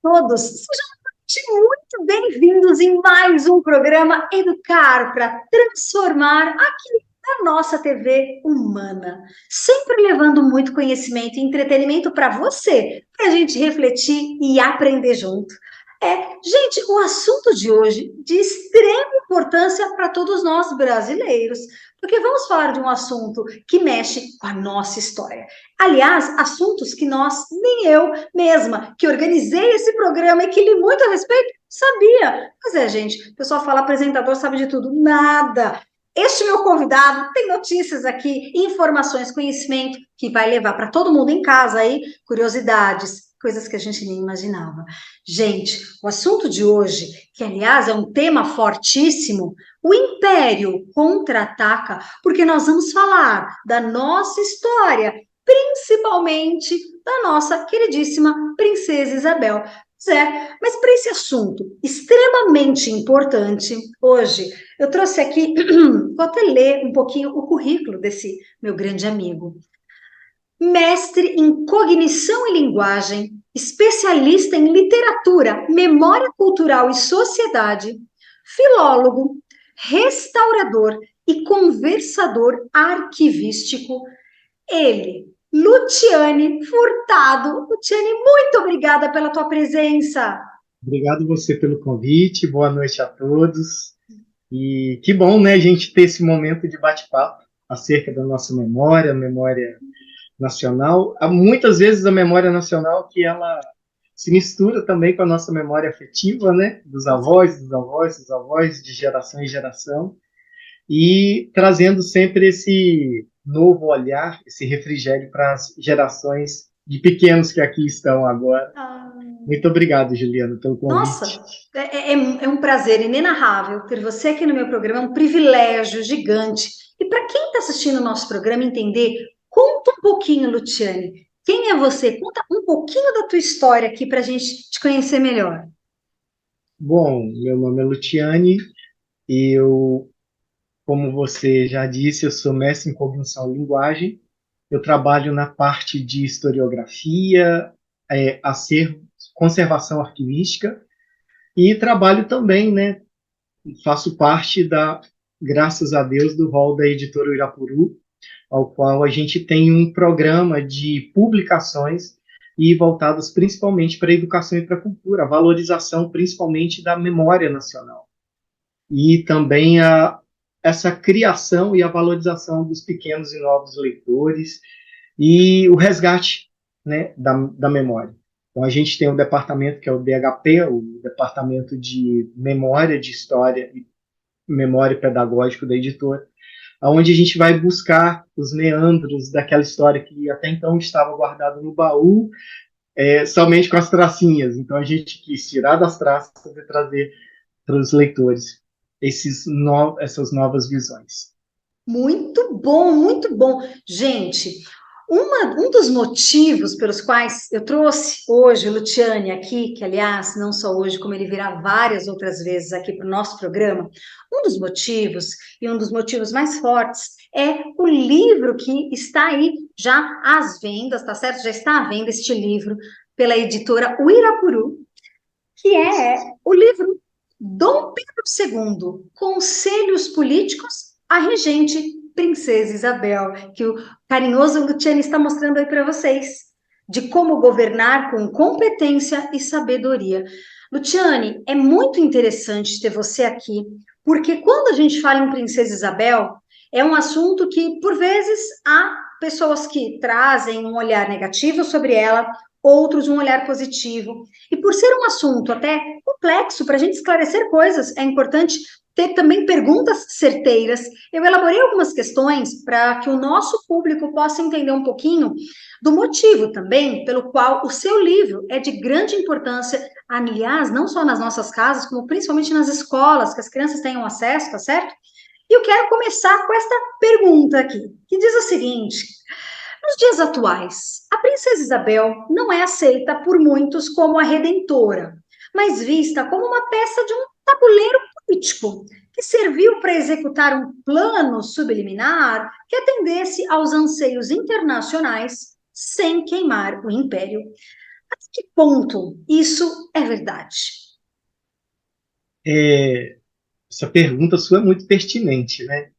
todos, sejam muito bem-vindos em mais um programa Educar para Transformar aqui na nossa TV humana, sempre levando muito conhecimento e entretenimento para você, para a gente refletir e aprender junto. Gente, o assunto de hoje de extrema importância para todos nós brasileiros, porque vamos falar de um assunto que mexe com a nossa história. Aliás, assuntos que nem eu mesma, que organizei esse programa e que li muito a respeito, sabia. Mas gente, o pessoal fala apresentador sabe de tudo. Nada. Este meu convidado tem notícias aqui, informações, conhecimento que vai levar para todo mundo em casa aí, curiosidades, coisas que a gente nem imaginava. Gente, o assunto de hoje, que aliás é um tema fortíssimo, o Império contra-ataca, porque nós vamos falar da nossa história, principalmente da nossa queridíssima Princesa Isabel. Mas para esse assunto extremamente importante, hoje eu trouxe aqui, vou até ler um pouquinho o currículo desse meu grande amigo. Mestre em cognição e linguagem, especialista em literatura, memória cultural e sociedade, filólogo, restaurador e conversador arquivístico, ele, Luciane Furtado. Luciane, muito obrigada pela tua presença. Obrigado você pelo convite, boa noite a todos. E que bom, né, a gente ter esse momento de bate-papo acerca da nossa memória nacional. Há muitas vezes a memória nacional que ela se mistura também com a nossa memória afetiva, né, dos avós, de geração em geração, e trazendo sempre esse novo olhar, esse refrigério para as gerações de pequenos que aqui estão agora. Muito obrigado, Juliana, pelo convite. Nossa, é um prazer inenarrável ter você aqui no meu programa, é um privilégio gigante. E para quem está assistindo o nosso programa entender, conta um pouquinho, Luciane. Quem é você? Conta um pouquinho da tua história aqui para a gente te conhecer melhor. Bom, meu nome é Luciane e eu, como você já disse, eu sou mestre em cognição e linguagem. Eu trabalho na parte de historiografia, acervo, conservação arquivística e trabalho também, né? Faço parte graças a Deus, do hall da editora Uirapuru, ao qual a gente tem um programa de publicações e voltadas principalmente para a educação e para a cultura, a valorização principalmente da memória nacional. E também essa criação e a valorização dos pequenos e novos leitores e o resgate, né, da memória. Então, a gente tem um departamento que é o DHP, o Departamento de Memória de História e Memória Pedagógica da editora, onde a gente vai buscar os meandros daquela história que até então estava guardada no baú, somente com as tracinhas. Então, a gente quis tirar das traças e trazer para os leitores essas novas visões. Muito bom, muito bom. Gente, um dos motivos pelos quais eu trouxe hoje o Luciane aqui, que aliás, não só hoje, como ele virá várias outras vezes aqui para o nosso programa, um dos motivos, e um dos motivos mais fortes, é o livro que está aí já às vendas, tá certo? Já está à venda este livro pela editora Uirapuru, que é o livro Dom Pedro II, Conselhos Políticos à Regente Princesa Isabel, que o carinhoso Luciane está mostrando aí para vocês, de como governar com competência e sabedoria. Luciane, é muito interessante ter você aqui, porque quando a gente fala em Princesa Isabel, é um assunto que, por vezes, há pessoas que trazem um olhar negativo sobre ela, outros um olhar positivo. E por ser um assunto até complexo, para a gente esclarecer coisas, é importante ter também perguntas certeiras. Eu elaborei algumas questões para que o nosso público possa entender um pouquinho do motivo também pelo qual o seu livro é de grande importância, aliás, não só nas nossas casas, como principalmente nas escolas, que as crianças tenham acesso, tá certo? E eu quero começar com esta pergunta aqui, que diz o seguinte: nos dias atuais, a Princesa Isabel não é aceita por muitos como a redentora, mas vista como uma peça de um tabuleiro político que serviu para executar um plano subliminar que atendesse aos anseios internacionais sem queimar o império. que ponto isso é verdade? Essa pergunta sua é muito pertinente, né?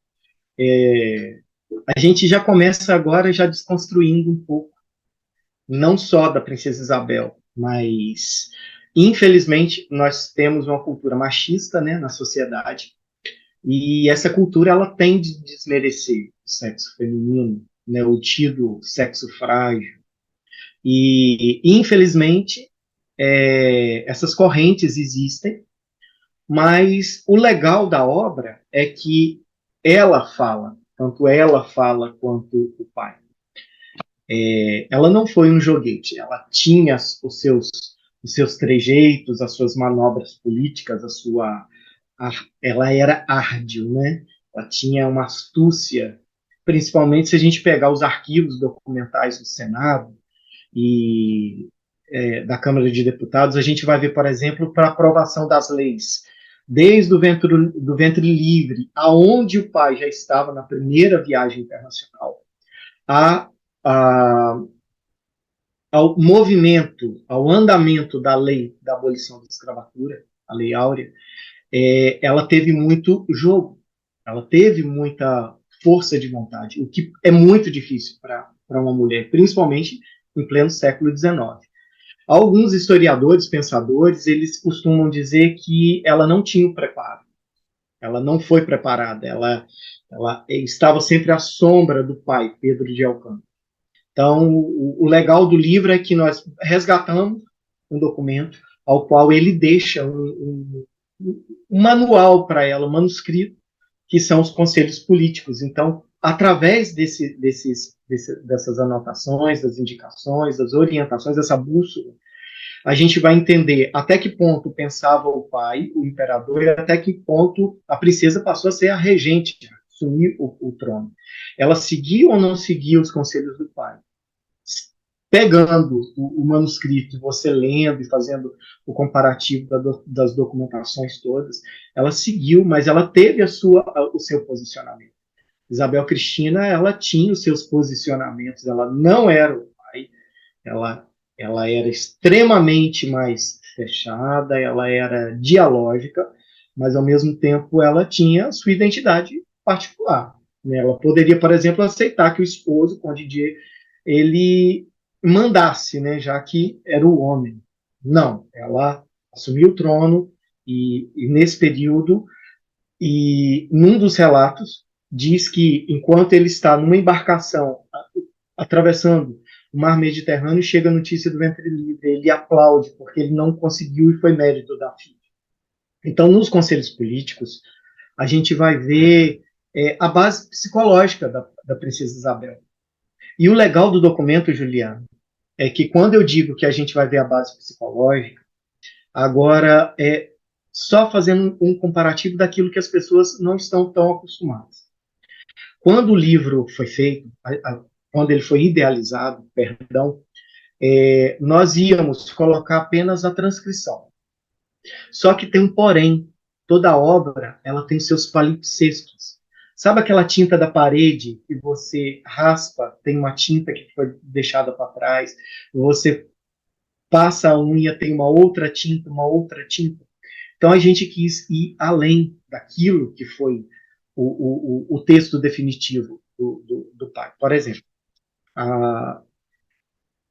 A gente já começa agora já desconstruindo um pouco, não só da Princesa Isabel, mas infelizmente nós temos uma cultura machista, né, na sociedade, e essa cultura ela tende a desmerecer o sexo feminino, né, o tido sexo frágil, e infelizmente essas correntes existem, mas o legal da obra é que ela fala, tanto ela fala quanto o pai. Ela não foi um joguete, ela tinha os seus trejeitos, as suas manobras políticas, ela era árdil, né? Ela tinha uma astúcia, principalmente se a gente pegar os arquivos documentais do Senado e da Câmara de Deputados, a gente vai ver, por exemplo, para aprovação das leis, desde o do ventre livre, aonde o pai já estava na primeira viagem internacional, a, a ao movimento, ao andamento da lei da abolição da escravatura, a Lei Áurea, ela teve muito jogo, ela teve muita força de vontade, o que é muito difícil para uma mulher, principalmente em pleno século XIX. Alguns historiadores, pensadores, eles costumam dizer que ela não tinha o preparo, ela não foi preparada, ela estava sempre à sombra do pai, Pedro de Alcântara. Então, o legal do livro é que nós resgatamos um documento ao qual ele deixa um manual para ela, um manuscrito, que são os conselhos políticos. Então, através dessas anotações, das indicações, das orientações, dessa bússola, a gente vai entender até que ponto pensava o pai, o imperador, e até que ponto a princesa passou a ser a regente, assumir o trono. Ela seguia ou não seguia os conselhos do pai? Pegando o manuscrito, você lendo e fazendo o comparativo das documentações todas, ela seguiu, mas ela teve o seu posicionamento. Isabel Cristina, ela tinha os seus posicionamentos, ela não era o pai, ela, ela era extremamente mais fechada, ela era dialógica, mas ao mesmo tempo ela tinha a sua identidade particular. Né? Ela poderia, por exemplo, aceitar que o esposo, Conde de, ele mandasse, né, já que era o homem. Não, ela assumiu o trono e nesse período, e num dos relatos, diz que enquanto ele está numa embarcação atravessando o mar Mediterrâneo, chega a notícia do ventre livre, ele aplaude porque ele não conseguiu e foi mérito da filha. Então, nos conselhos políticos, a gente vai ver a base psicológica da princesa Isabel. E o legal do documento, Juliano, é que quando eu digo que a gente vai ver a base psicológica, agora é só fazendo um comparativo daquilo que as pessoas não estão tão acostumadas. Quando o livro foi feito, quando ele foi idealizado, perdão, nós íamos colocar apenas a transcrição. Só que tem um porém. Toda obra ela tem seus palimpsestos. Sabe aquela tinta da parede que você raspa, tem uma tinta que foi deixada para trás, você passa a unha, tem uma outra tinta, uma outra tinta. Então a gente quis ir além daquilo que foi o texto definitivo do pai. Por exemplo, a,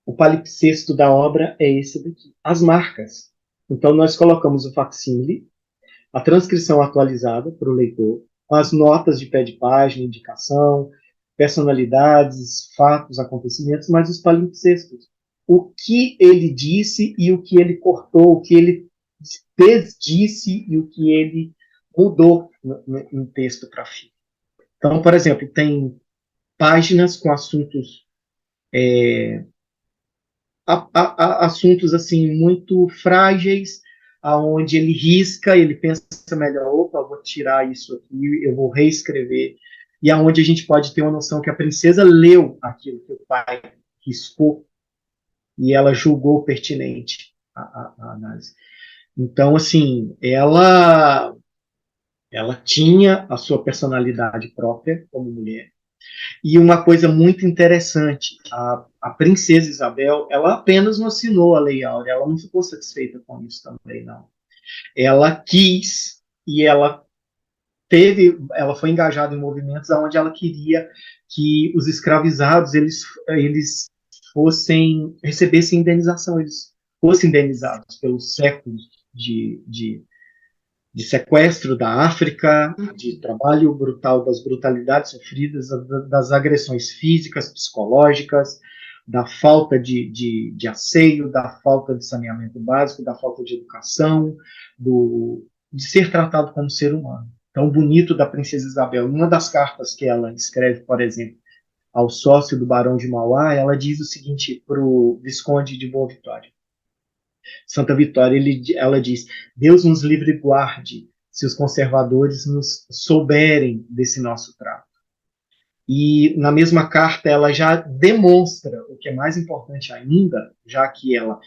o palimpsesto da obra é esse daqui. As marcas. Então nós colocamos o facsímile, a transcrição atualizada para o leitor, as notas de pé de página, indicação, personalidades, fatos, acontecimentos, mas os palimpsestos. O que ele disse e o que ele cortou, o que ele desdisse e o que ele mudou no texto para fim. Então, por exemplo, tem páginas com assuntos assuntos assim muito frágeis, aonde ele risca, ele pensa melhor, opa, vou tirar isso aqui, eu vou reescrever, e aonde a gente pode ter uma noção que a princesa leu aquilo que o pai riscou e ela julgou pertinente a análise. Então, assim, ela tinha a sua personalidade própria como mulher, E uma coisa muito interessante, a princesa Isabel, ela apenas não assinou a Lei Áurea, ela não ficou satisfeita com isso também, não. Ela quis e ela foi engajada em movimentos onde ela queria que os escravizados eles recebessem indenização, eles fossem indenizados pelos séculos de sequestro da África, de trabalho brutal, das brutalidades sofridas, das agressões físicas, psicológicas, da falta de asseio, da falta de saneamento básico, da falta de educação, de ser tratado como ser humano. Então, bonito da Princesa Isabel. Uma das cartas que ela escreve, por exemplo, ao sócio do Barão de Mauá, ela diz o seguinte para o Visconde de Boa Vitória. Santa Vitória, ela diz: Deus nos livre e guarde se os conservadores nos souberem desse nosso trato. E na mesma carta ela já demonstra o que é mais importante ainda, já que ela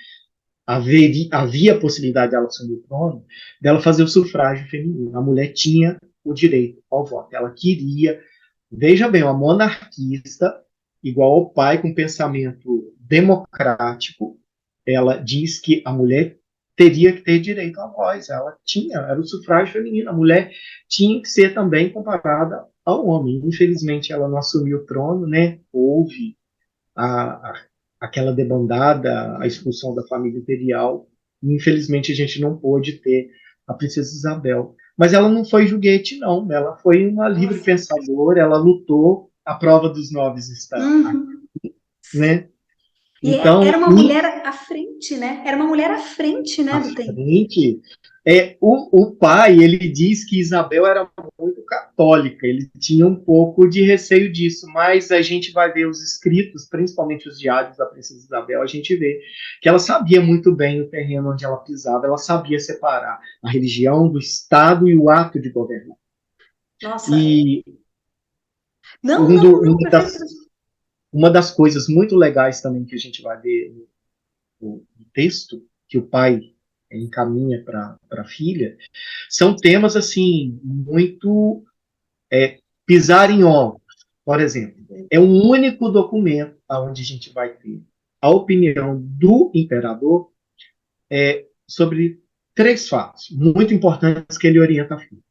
havia a possibilidade dela assumir o trono, dela fazer o sufrágio feminino. A mulher tinha o direito ao voto. Ela queria, veja bem, uma monarquista, igual ao pai, com pensamento democrático, ela diz que a mulher teria que ter direito à voz. Ela tinha, era o sufrágio feminino. A mulher tinha que ser também comparada ao homem. Infelizmente, ela não assumiu o trono, né? Houve a, a, aquela debandada, a expulsão da família imperial. E, infelizmente, a gente não pôde ter a princesa Isabel. Mas ela não foi juguete, não. Ela foi uma livre pensadora, ela lutou. A prova dos nove está aqui, né? E era Então, uma mulher à frente, né? Era uma mulher à frente, né, à do tempo. frente, o pai, ele diz que Isabel era muito católica, ele tinha um pouco de receio disso, mas a gente vai ver os escritos, principalmente os diários da princesa Isabel, a gente vê que ela sabia muito bem o terreno onde ela pisava, ela sabia separar a religião do Estado e o ato de governar. Nossa. E Não, um não, do, não, perfeito. uma das coisas muito legais também que a gente vai ver no texto que o pai encaminha para a filha, são temas assim muito pisar em ovos. Por exemplo, é o único documento onde a gente vai ter a opinião do imperador sobre três fatos muito importantes que ele orienta a filha.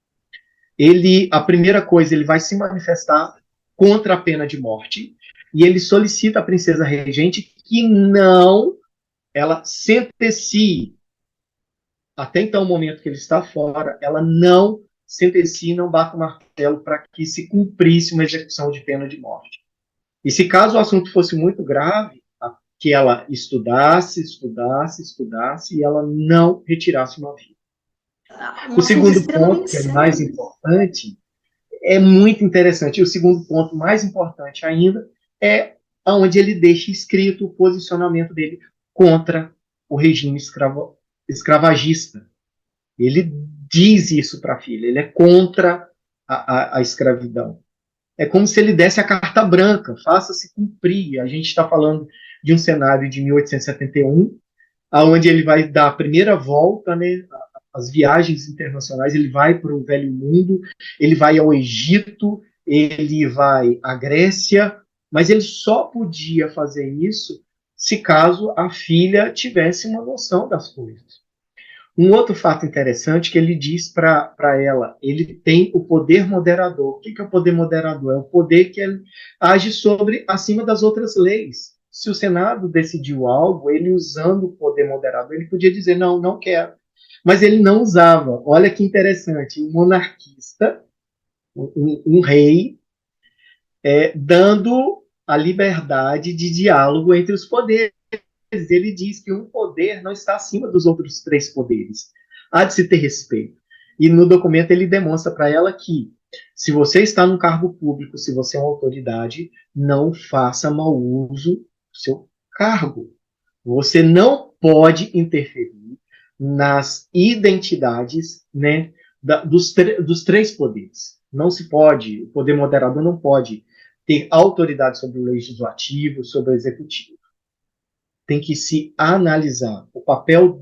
A primeira coisa, ele vai se manifestar contra a pena de morte e ele solicita à princesa regente que não ela sentencie até então o momento que ele está fora, ela não sentencie, não bata o martelo para que se cumprisse uma execução de pena de morte. E se caso o assunto fosse muito grave, que ela estudasse e ela não retirasse uma vida. Um O assunto segundo ponto, extremamente que é sério. mais importante, é muito interessante. E o segundo ponto, mais importante ainda, é onde ele deixa escrito o posicionamento dele contra o regime escravagista. Ele diz isso para a filha, ele é contra a escravidão. É como se ele desse a carta branca, faça-se cumprir. A gente está falando de um cenário de 1871, onde ele vai dar a primeira volta, né, as viagens internacionais, ele vai para o Velho Mundo, ele vai ao Egito, ele vai à Grécia, mas ele só podia fazer isso se caso a filha tivesse uma noção das coisas. Um outro fato interessante que ele diz para ela, ele tem o poder moderador. O que é o poder moderador? É o poder que ele age acima das outras leis. Se o Senado decidiu algo, ele usando o poder moderador, ele podia dizer, não, não quero. Mas ele não usava. Olha que interessante, um monarquista, um rei, dando a liberdade de diálogo entre os poderes. Ele diz que um poder não está acima dos outros três poderes. Há de se ter respeito. E no documento ele demonstra para ela que, se você está num cargo público, se você é uma autoridade, não faça mau uso do seu cargo. Você não pode interferir nas identidades, né, dos três poderes. Não se pode, o poder moderador não pode ter autoridade sobre o legislativo, sobre o executivo. Tem que se analisar o papel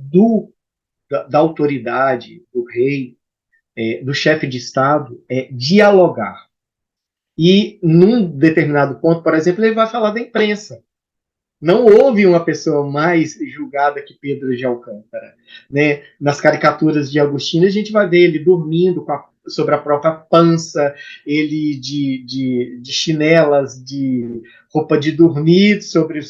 da autoridade, do rei, do chefe de Estado, é dialogar. E num determinado ponto, por exemplo, ele vai falar da imprensa. Não houve uma pessoa mais julgada que Pedro de Alcântara. Né? Nas caricaturas de Agostinho, a gente vai ver ele dormindo sobre a própria pança, ele de chinelas, de roupa de dormir sobre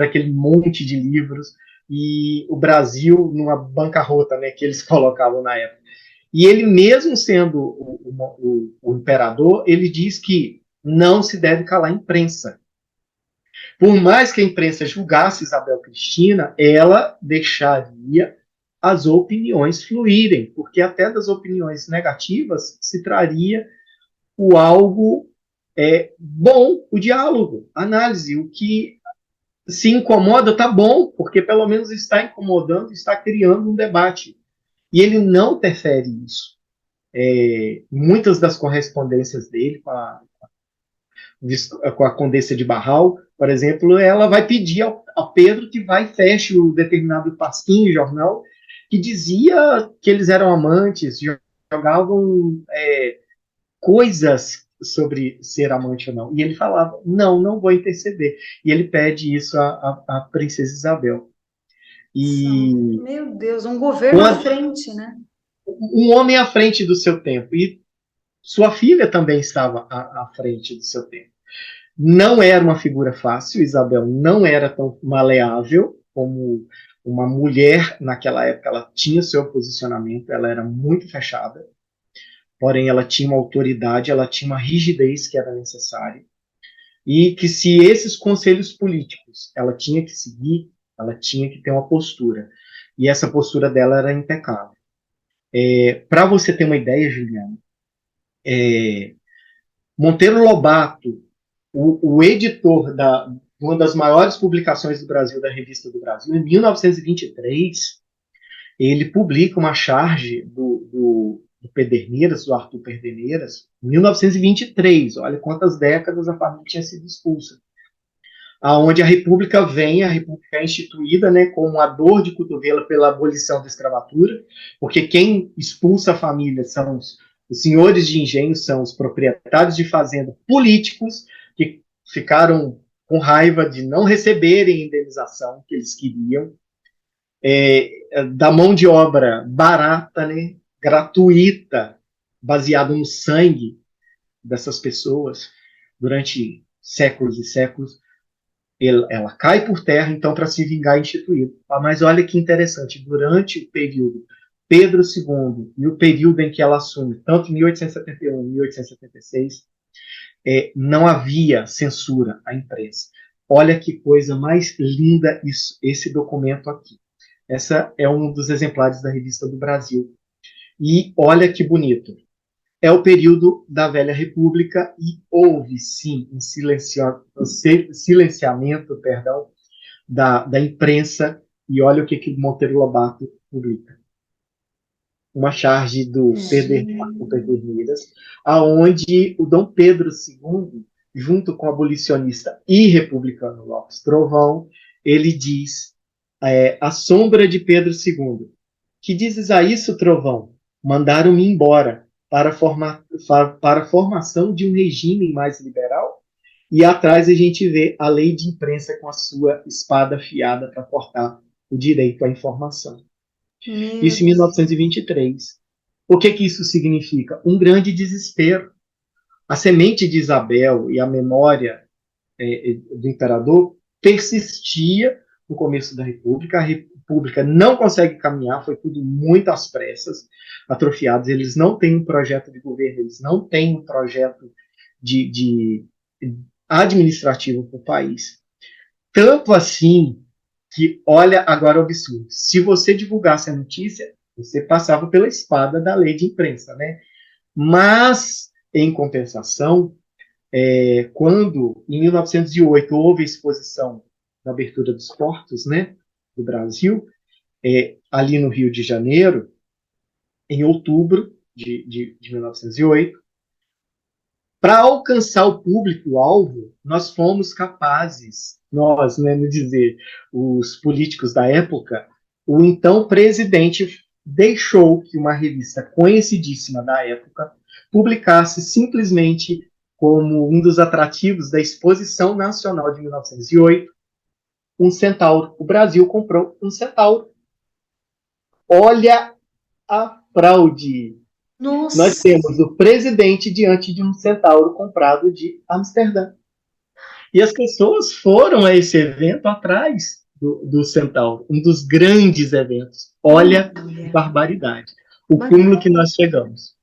aquele monte de livros, e o Brasil numa bancarrota, né, que eles colocavam na época. E ele, mesmo sendo o imperador, ele diz que não se deve calar a imprensa. Por mais que a imprensa julgasse Isabel Cristina, ela deixaria as opiniões fluírem, porque até das opiniões negativas se traria o algo bom, o diálogo, a análise. O que se incomoda está bom, porque pelo menos está incomodando, está criando um debate. E ele não interfere isso. Muitas das correspondências dele com a Condessa de Barral, por exemplo, ela vai pedir a Pedro que vai e feche o determinado pasquim de jornal que dizia que eles eram amantes, jogavam coisas sobre ser amante ou não. E ele falava, não vou interceder. E ele pede isso à princesa Isabel. E Meu Deus, um governo à frente, né? um homem à frente do seu tempo. E sua filha também estava à frente do seu tempo. Não era uma figura fácil, Isabel não era tão maleável como uma mulher naquela época. Ela tinha seu posicionamento, ela era muito fechada, porém ela tinha uma autoridade, ela tinha uma rigidez que era necessária, e que se esses conselhos políticos ela tinha que seguir, ela tinha que ter uma postura, e essa postura dela era impecável. Para você ter uma ideia, Juliana, Monteiro Lobato, o editor de uma das maiores publicações do Brasil, da Revista do Brasil, em 1923, ele publica uma charge do Pederneiras, do Arthur Pederneiras, em 1923. Olha quantas décadas a família tinha sido expulsa. Aonde a República é instituída, né, com uma dor de cotovelo pela abolição da escravatura, porque quem expulsa a família são os senhores de engenho, são os proprietários de fazenda políticos, que ficaram com raiva de não receberem a indenização que eles queriam, da mão de obra barata, né, gratuita, baseada no sangue dessas pessoas durante séculos e séculos. Ela cai por terra, então, para se vingar, é instituído. Mas olha que interessante, durante o período Pedro II e o período em que ela assume, tanto em 1871 e 1876, não havia censura à imprensa. Olha que coisa mais linda esse documento aqui. Essa é um dos exemplares da Revista do Brasil. E olha que bonito. É o período da Velha República e houve, sim, um silenciamento, da imprensa. E olha o que Monteiro Lobato publica. Uma charge do Pederneiras, aonde o Dom Pedro II, junto com o abolicionista e republicano Lopes Trovão, ele diz, a sombra de Pedro II. Que dizes a isso, Trovão? Mandaram-me embora para a formação de um regime mais liberal? E atrás a gente vê a lei de imprensa com a sua espada afiada para cortar o direito à informação. Isso em 1923. O que isso significa? Um grande desespero. A semente de Isabel e a memória do imperador persistia no começo da República. A República não consegue caminhar, foi tudo muito às pressas, atrofiados. Eles não têm um projeto de governo, eles não têm um projeto de administrativo para o país. Tanto assim que, olha agora o absurdo, se você divulgasse a notícia, você passava pela espada da lei de imprensa, né? Mas, em compensação, quando, em 1908, houve a exposição da abertura dos portos, né, do Brasil, ali no Rio de Janeiro, em outubro de 1908, para alcançar o público-alvo, nós fomos capazes, nós, né, me dizer, os políticos da época, o então presidente deixou que uma revista conhecidíssima da época publicasse simplesmente como um dos atrativos da Exposição Nacional de 1908, um centauro. O Brasil comprou um centauro. Olha a fraude. Nós Nossa, temos o presidente diante de um centauro comprado de Amsterdã. E as pessoas foram a esse evento atrás do centauro, um dos grandes eventos. Olha a olha, barbaridade. O cúmulo que barbaridade. nós chegamos.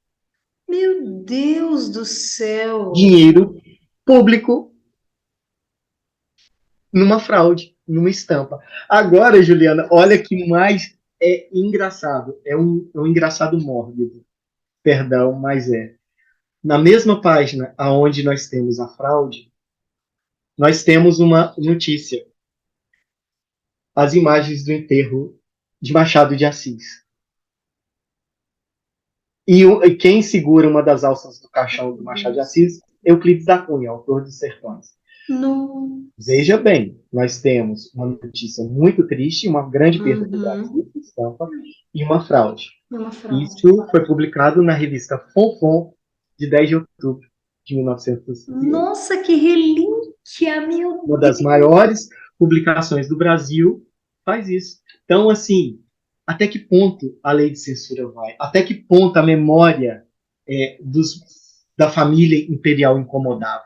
Meu Deus do céu. Dinheiro público numa fraude, numa estampa. Agora, Juliana, olha que mais é engraçado. É um engraçado mórbido. Perdão, mas é. Na mesma página aonde nós temos a fraude, nós temos uma notícia. As imagens do enterro de Machado de Assis. E quem segura uma das alças do caixão do Machado de Assis? Euclides da Cunha, autor dos Sertões. Nossa. Veja bem, nós temos uma notícia muito triste, uma grande perda para o Uhum. Brasil, estampa, e uma fraude. É uma fraude. Isso foi publicado na revista Fonfon, de 10 de outubro de 1908. Nossa, que relíquia, Uma meu das Deus. maiores publicações do Brasil faz isso. Então, assim, até que ponto a lei de censura vai? Até que ponto a memória da família imperial incomodava?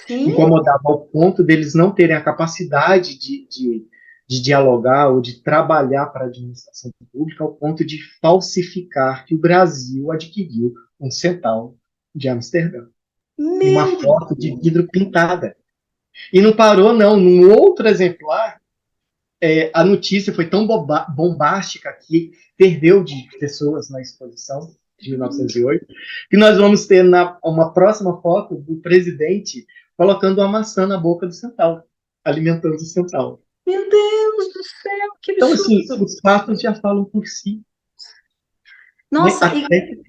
Sim, Incomodava ao ponto deles não terem a capacidade de dialogar ou de trabalhar para a administração pública, ao ponto de falsificar que o Brasil adquiriu um centauro de Amsterdã e uma meu foto de Deus. vidro pintada. E não parou, não. Num outro exemplar, a notícia foi tão bombástica que ferveu de pessoas na exposição de 1908, que nós vamos ter uma próxima foto do presidente colocando uma maçã na boca do centauro, alimentando o centauro. Meu Deus do céu, que Então, assim, absurdo. os fatos já falam por si. Né? Nossa, e Até que,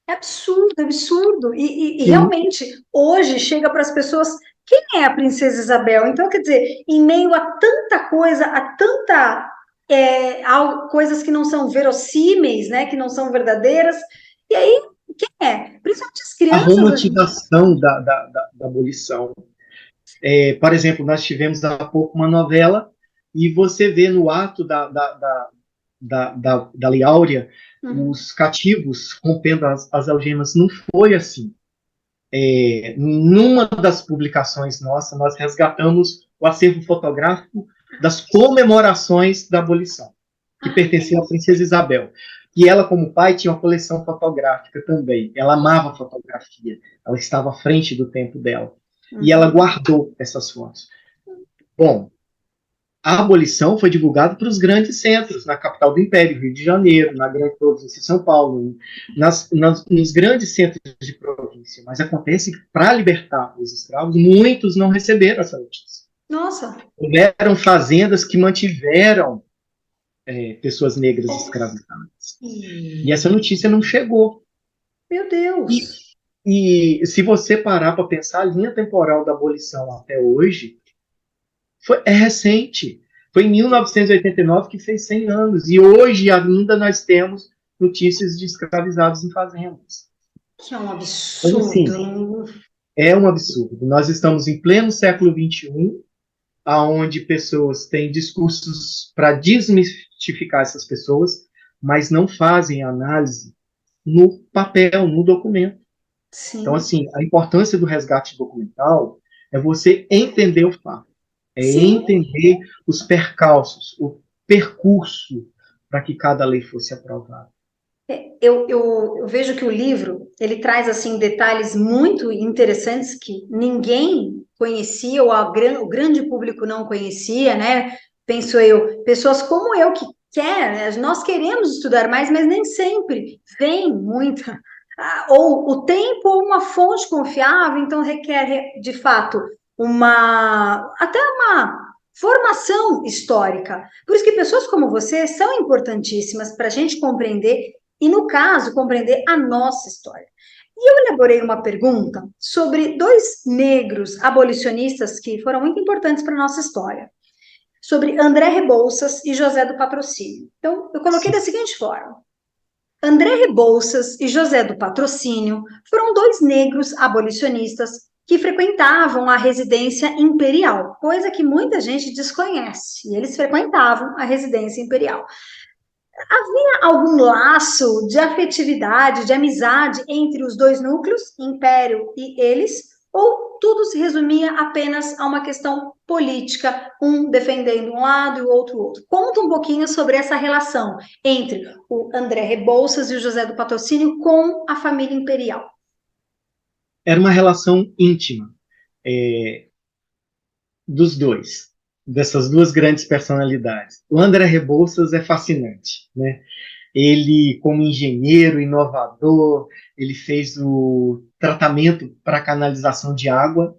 é absurdo, é absurdo. E sim, realmente, hoje chega para as pessoas, quem é a Princesa Isabel? Então, quer dizer, em meio a tanta coisa, a tanta coisas que não são verossímeis, né, que não são verdadeiras, e aí, quem é? Principalmente as a crianças hoje em dia. romantização da abolição. Por exemplo, nós tivemos há pouco uma novela e você vê no ato da Lei Áurea Uhum. os cativos rompendo as algemas. Não foi assim. Numa das publicações nossas, nós resgatamos o acervo fotográfico das comemorações da abolição, que Ai, pertencia à princesa Isabel. E ela, como pai, tinha uma coleção fotográfica também. Ela amava fotografia. Ela estava à frente do tempo dela. E ela uhum. guardou essas fotos. Bom, a abolição foi divulgada para os grandes centros, na capital do Império, Rio de Janeiro, na grande província de São Paulo, nos grandes centros de província. Mas acontece que, para libertar os escravos, muitos não receberam essa notícia. Nossa, Houveram fazendas que mantiveram pessoas negras escravizadas. E essa notícia não chegou. meu E, Deus. e se você parar para pensar, a linha temporal da abolição até hoje é recente. Foi em 1989 que fez 100 anos. E hoje ainda nós temos notícias de escravizados em fazendas. Que é um Então, assim, absurdo. é um absurdo. Nós estamos em pleno século XXI, aonde pessoas têm discursos para desmistificar essas pessoas, mas não fazem análise no papel, no documento. Então, Sim, assim, a importância do resgate documental é você entender o fato, é sim. entender os percalços, o percurso para que cada lei fosse aprovada. Eu vejo que o livro ele traz assim detalhes muito interessantes que ninguém conhecia ou o grande público não conhecia, né? Penso eu, pessoas como eu que quer, né? Nós queremos estudar mais, mas nem sempre vem muita ou o tempo ou uma fonte confiável, então requer de fato uma até uma formação histórica. Por isso que pessoas como você são importantíssimas para a gente compreender e, no caso, compreender a nossa história. E eu elaborei uma pergunta sobre dois negros abolicionistas que foram muito importantes para a nossa história, sobre André Rebouças e José do Patrocínio. Então, eu coloquei Sim, da seguinte forma: André Rebouças e José do Patrocínio foram dois negros abolicionistas que frequentavam a residência imperial, coisa que muita gente desconhece. E eles frequentavam a residência imperial. Havia algum laço de afetividade, de amizade entre os dois núcleos, Império e eles, ou tudo se resumia apenas a uma questão política, um defendendo um lado e o outro? Conta um pouquinho sobre essa relação entre o André Rebouças e o José do Patrocínio com a família imperial. Era uma relação íntima, dos dois, dessas duas grandes personalidades. O André Rebouças é fascinante, né? Ele, como engenheiro, inovador, ele fez o tratamento para canalização de água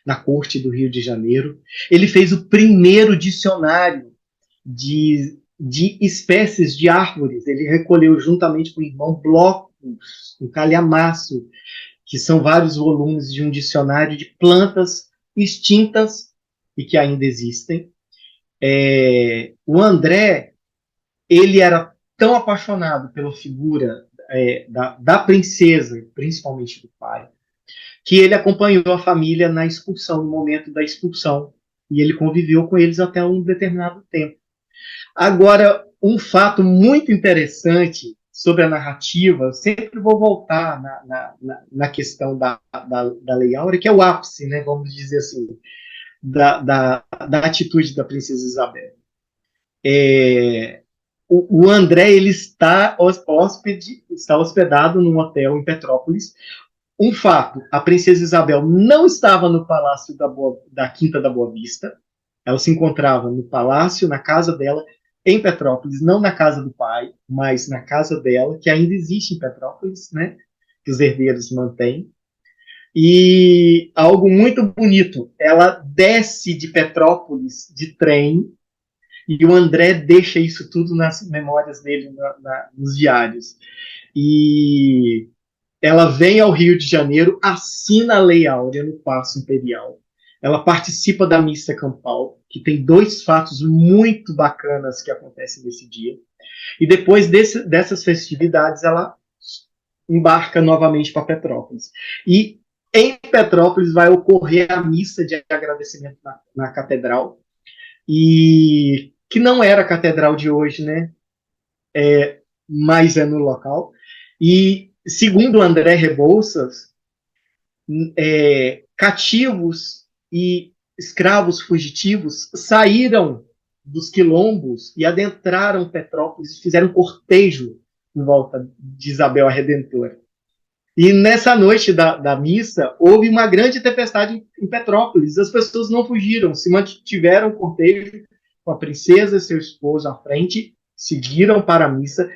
na corte do Rio de Janeiro. Ele fez o primeiro dicionário de espécies de árvores. Ele recolheu, juntamente com o irmão, blocos, um calhamaço, que são vários volumes de um dicionário de plantas extintas e que ainda existem. O André, ele era tão apaixonado pela figura da princesa, principalmente do pai, que ele acompanhou a família na expulsão, no momento da expulsão, e ele conviveu com eles até um determinado tempo. Agora, um fato muito interessante sobre a narrativa, eu sempre vou voltar na questão da Lei Áurea, que é o ápice, né, vamos dizer assim, da atitude da princesa Isabel. O André, ele está hospedado num hotel em Petrópolis. Um fato, a princesa Isabel não estava no palácio da Quinta da Boa Vista, ela se encontrava no palácio, na casa dela, em Petrópolis, não na casa do pai, mas na casa dela, que ainda existe em Petrópolis, né, que os herdeiros mantêm. E algo muito bonito, ela desce de Petrópolis de trem, e o André deixa isso tudo nas memórias dele, nos diários. E ela vem ao Rio de Janeiro, assina a Lei Áurea no Paço Imperial. Ela participa da missa campal, que tem dois fatos muito bacanas que acontecem nesse dia. E depois dessas festividades, ela embarca novamente para Petrópolis. E em Petrópolis vai ocorrer a missa de agradecimento na catedral, e que não era a catedral de hoje, né? Mas é no local. E, segundo André Rebouças, cativos e escravos fugitivos saíram dos quilombos e adentraram Petrópolis e fizeram um cortejo em volta de Isabel a Redentora. E nessa noite da missa, houve uma grande tempestade em Petrópolis. As pessoas não fugiram, se mantiveram o cortejo com a princesa e seu esposo à frente, seguiram para a missa,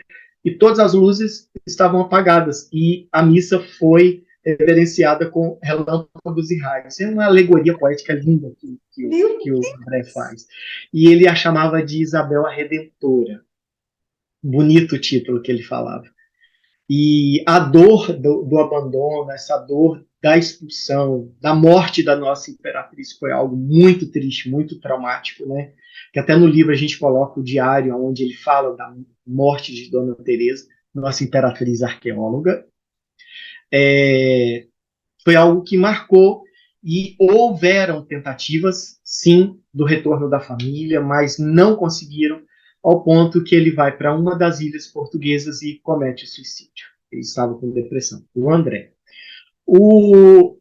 e todas as luzes estavam apagadas, e a missa foi reverenciada com relâmpagos e raios. É uma alegoria poética linda que o André faz. E ele a chamava de Isabel a Redentora. Bonito o título que ele falava. E a dor do abandono, essa dor da expulsão, da morte da nossa imperatriz, foi algo muito triste, muito traumático, né? Que até no livro a gente coloca o diário onde ele fala da morte de Dona Teresa, nossa imperatriz arqueóloga. Foi algo que marcou, e houveram tentativas, sim, do retorno da família, mas não conseguiram, ao ponto que ele vai para uma das ilhas portuguesas e comete suicídio. Ele estava com depressão. O André. O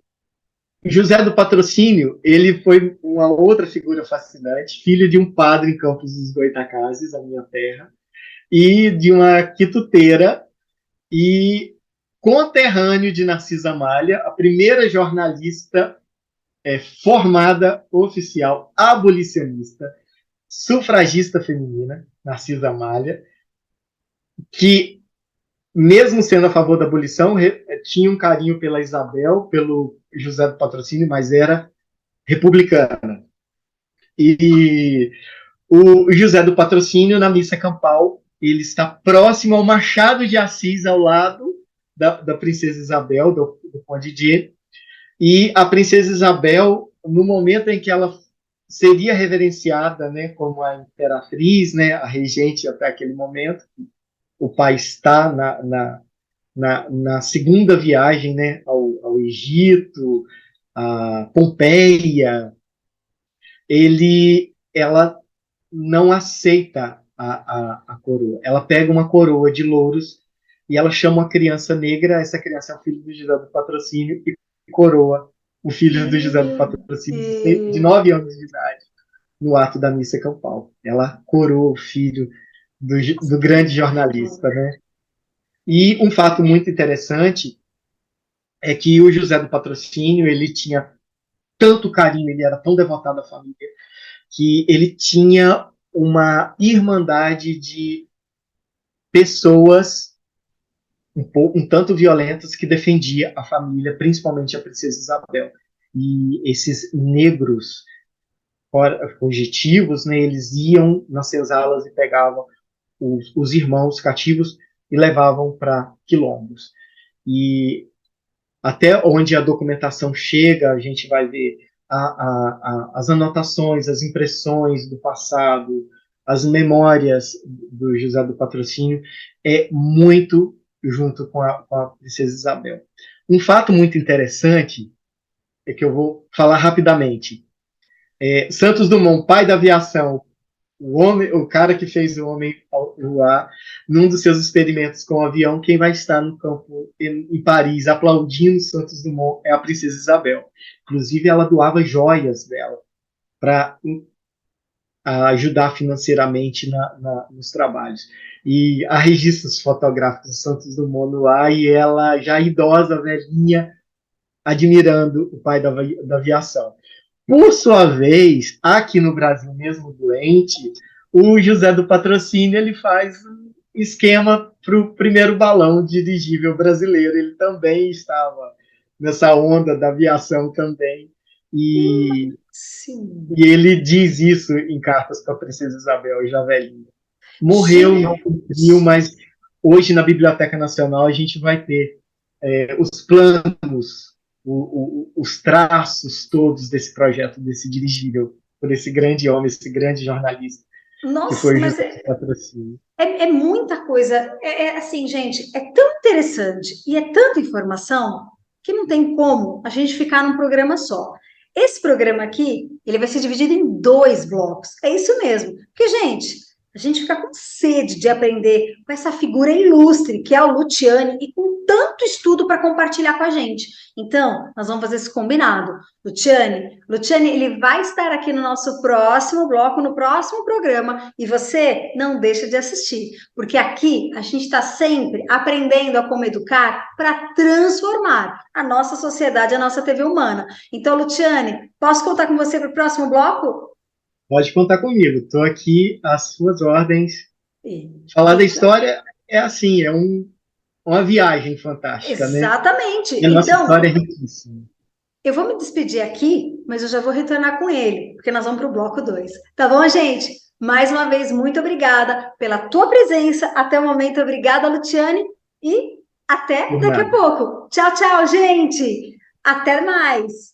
José do Patrocínio, ele foi uma outra figura fascinante, filho de um padre em Campos dos Goytacazes, a minha terra, e de uma quituteira, e conterrâneo de Narcisa Malha, a primeira jornalista formada, oficial, abolicionista, sufragista feminina, Narcisa Malha, que, mesmo sendo a favor da abolição, tinha um carinho pela Isabel, pelo José do Patrocínio, mas era republicana. E o José do Patrocínio, na missa campal, ele está próximo ao Machado de Assis, ao lado da princesa Isabel, do Conde de, e a princesa Isabel, no momento em que ela seria reverenciada, né, como a imperatriz, né, a regente até aquele momento, o pai está na segunda viagem, né, ao Egito, a Pompeia, ela não aceita a coroa. Ela pega uma coroa de louros e ela chama uma criança negra, essa criança é o filho do José do Patrocínio, e coroa o filho do José do Meu Patrocínio de Deus. 9 anos de idade, no ato da missa campal. Ela coroa o filho do grande jornalista, né? E um fato muito interessante é que o José do Patrocínio, ele tinha tanto carinho, ele era tão devotado à família, que ele tinha uma irmandade de pessoas um tanto violentas que defendia a família, principalmente a princesa Isabel. E esses negros fugitivos, né, eles iam nas senzalas e pegavam os irmãos cativos e levavam para quilombos. E até onde a documentação chega, a gente vai ver as anotações, as impressões do passado, as memórias do José do Patrocínio, é muito junto com a princesa Isabel. Um fato muito interessante é que eu vou falar rapidamente. Santos Dumont, pai da aviação, o cara que fez o homem voar, num dos seus experimentos com o avião, quem vai estar no campo em Paris aplaudindo Santos Dumont é a princesa Isabel. Inclusive, ela doava joias dela para ajudar financeiramente nos trabalhos. E há registros fotográficos de Santos Dumont no ar e ela, já idosa, velhinha, admirando o pai da aviação. Por sua vez, aqui no Brasil mesmo doente, o José do Patrocínio ele faz um esquema para o primeiro balão dirigível brasileiro. Ele também estava nessa onda da aviação também. E ele diz isso em cartas para a princesa Isabel, já velhinha. Morreu, não cumpriu, mas hoje na Biblioteca Nacional a gente vai ter os planos, os traços todos desse projeto, desse dirigível, por esse grande homem, esse grande jornalista. Nossa, que foi mas é muita coisa. Assim, gente, é tão interessante e é tanta informação que não tem como a gente ficar num programa só. Esse programa aqui, ele vai ser dividido em 2 blocos. É isso mesmo. Porque, gente, a gente fica com sede de aprender com essa figura ilustre que é o Luciani e com tanto estudo para compartilhar com a gente. Então, nós vamos fazer esse combinado. Luciani, ele vai estar aqui no nosso próximo bloco, no próximo programa, e você não deixa de assistir, porque aqui a gente está sempre aprendendo a como educar para transformar a nossa sociedade, a nossa TV humana. Então, Luciani, posso contar com você para o próximo bloco? Pode contar comigo, estou aqui às suas ordens. Falar da história é assim, uma viagem fantástica, exatamente. Né? E a nossa história é riquíssima. Eu vou me despedir aqui, mas eu já vou retornar com ele, porque nós vamos para o bloco 2. Tá bom, gente? Mais uma vez, muito obrigada pela tua presença. Até o momento, obrigada, Luciani. E até daqui a pouco. Tchau, tchau, gente. Até mais.